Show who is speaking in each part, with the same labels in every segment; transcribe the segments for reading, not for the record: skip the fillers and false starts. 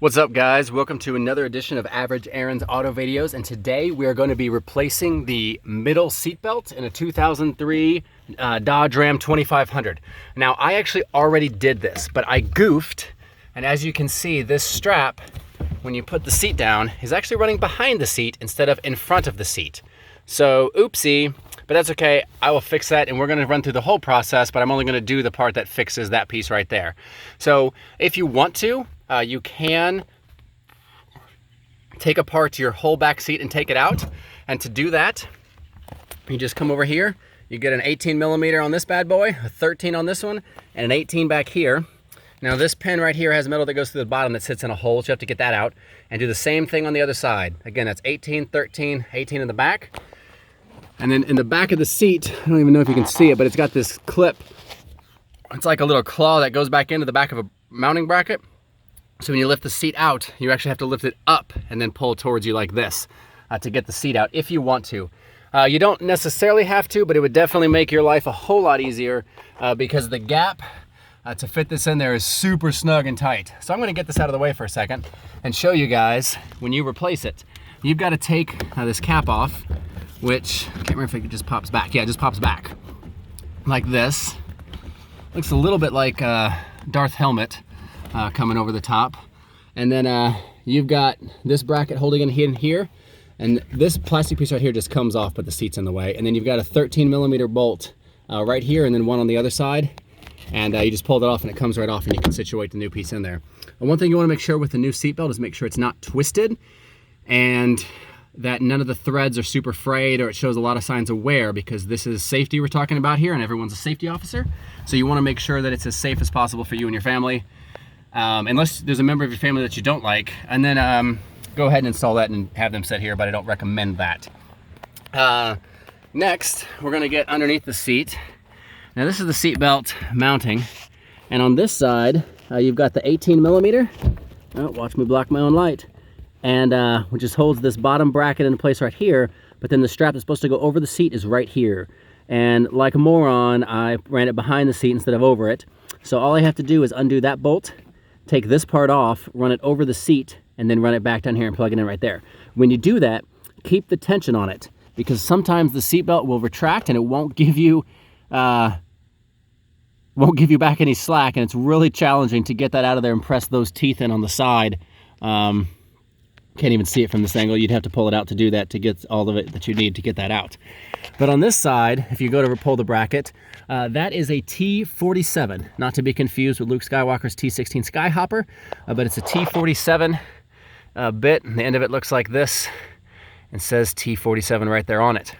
Speaker 1: What's up, guys? Welcome to another edition of Average Aaron's Auto Videos, and today we are going to be replacing the middle seatbelt in a 2003 Dodge Ram 2500. Now, I actually already did this, but I goofed, and as you can see, this strap, when you put the seat down, is actually running behind the seat instead of in front of the seat. So, oopsie, but that's okay. I will fix that, and we're going to run through the whole process, but I'm only going to do the part that fixes that piece right there. So, if you want to, you can take apart your whole back seat and take it out. And to do that, you just come over here. You get an 18mm on this bad boy, a 13 on this one, and an 18 back here. Now this pin right here has metal that goes through the bottom that sits in a hole, so you have to get that out. And do the same thing on the other side. Again, that's 18, 13, 18 in the back. And then in the back of the seat, I don't even know if you can see it, but it's got this clip. It's like a little claw that goes back into the back of a mounting bracket. So when you lift the seat out, you actually have to lift it up and then pull towards you like this to get the seat out if you want to. You don't necessarily have to, but it would definitely make your life a whole lot easier because the gap to fit this in there is super snug and tight. So I'm going to get this out of the way for a second and show you guys when you replace it. You've got to take this cap off, which I can't remember if it just pops back. Yeah, it just pops back like this. Looks a little bit like Darth helmet. Coming over the top, and then you've got this bracket holding it in here, and this plastic piece right here just comes off, but the seat's in the way. And then you've got a 13mm bolt right here, and then one on the other side, and you just pull that off and it comes right off, and you can situate the new piece in there. And one thing you want to make sure with the new seat belt is make sure it's not twisted and that none of the threads are super frayed or it shows a lot of signs of wear, because this is safety we're talking about here, and everyone's a safety officer, so you want to make sure that it's as safe as possible for you and your family. Unless there's a member of your family that you don't like, and then go ahead and install that and have them sit here, but I don't recommend that. Next, we're going to get underneath the seat. Now this is the seat belt mounting, and on this side you've got the 18mm. Oh, watch me block my own light. And which just holds this bottom bracket in place right here, but then the strap that's supposed to go over the seat is right here. And like a moron, I ran it behind the seat instead of over it. So all I have to do is undo that bolt, take this part off, run it over the seat, and then run it back down here and plug it in right there. When you do that, keep the tension on it, because sometimes the seatbelt will retract and it won't give you back any slack, and it's really challenging to get that out of there and press those teeth in on the side. Can't even see it from this angle. You'd have to pull it out to do that, to get all of it that you need to get that out. But on this side, if you go to pull the bracket, that is a T47, not to be confused with Luke Skywalker's T16 Skyhopper, but it's a T47 bit, and the end of it looks like this and says T47 right there on it.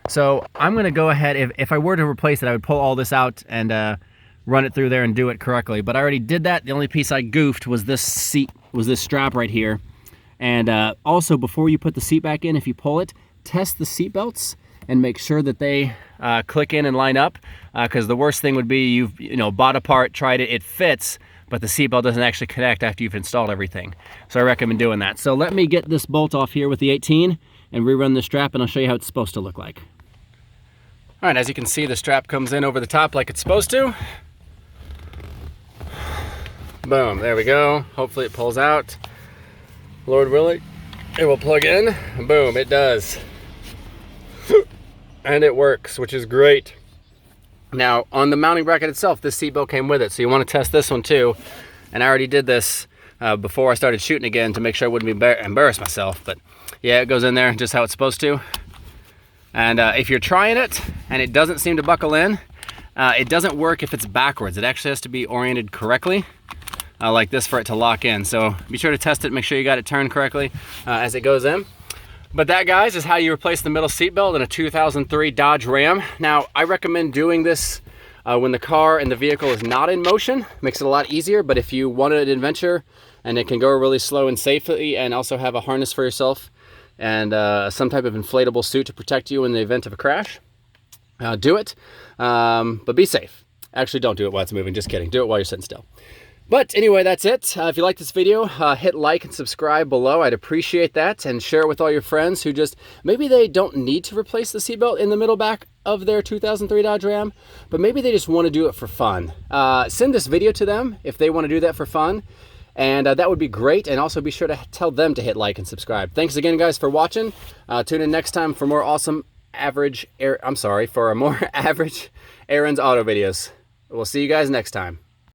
Speaker 1: So I'm going to go ahead, if I were to replace it, I would pull all this out and run it through there and do it correctly. But I already did that. The only piece I goofed was this strap right here. And also, before you put the seat back in, if you pull it, test the seat belts and make sure that they click in and line up, because the worst thing would be you've bought a part, tried it, it fits, but the seat belt doesn't actually connect after you've installed everything. So I recommend doing that. So let me get this bolt off here with the 18 and rerun the strap, and I'll show you how it's supposed to look like. All right, as you can see, the strap comes in over the top like it's supposed to. Boom, there we go. Hopefully it pulls out. Lord willing, it will plug in. Boom, it does. And it works, which is great. Now, on the mounting bracket itself, this seat belt came with it, so you want to test this one too. And I already did this before I started shooting again to make sure I wouldn't be embarrass myself. But yeah, it goes in there just how it's supposed to. And if you're trying it and it doesn't seem to buckle in, it doesn't work if it's backwards. It actually has to be oriented correctly. Like this for it to lock in. So be sure to test it, make sure you got it turned correctly as it goes in. But that, guys, is how you replace the middle seat belt in a 2003 Dodge Ram. Now, I recommend doing this when the car and the vehicle is not in motion. Makes it a lot easier, but if you want an adventure and it can go really slow and safely, and also have a harness for yourself and some type of inflatable suit to protect you in the event of a crash, do it. But be safe. Actually, don't do it while it's moving, just kidding. Do it while you're sitting still. But anyway, that's it. If you like this video, hit like and subscribe below. I'd appreciate that, and share it with all your friends who just, maybe they don't need to replace the seatbelt in the middle back of their 2003 Dodge Ram, but maybe they just want to do it for fun. Send this video to them if they want to do that for fun. And that would be great. And also be sure to tell them to hit like and subscribe. Thanks again, guys, for watching. Tune in next time for more awesome for more average Aaron's auto videos. We'll see you guys next time.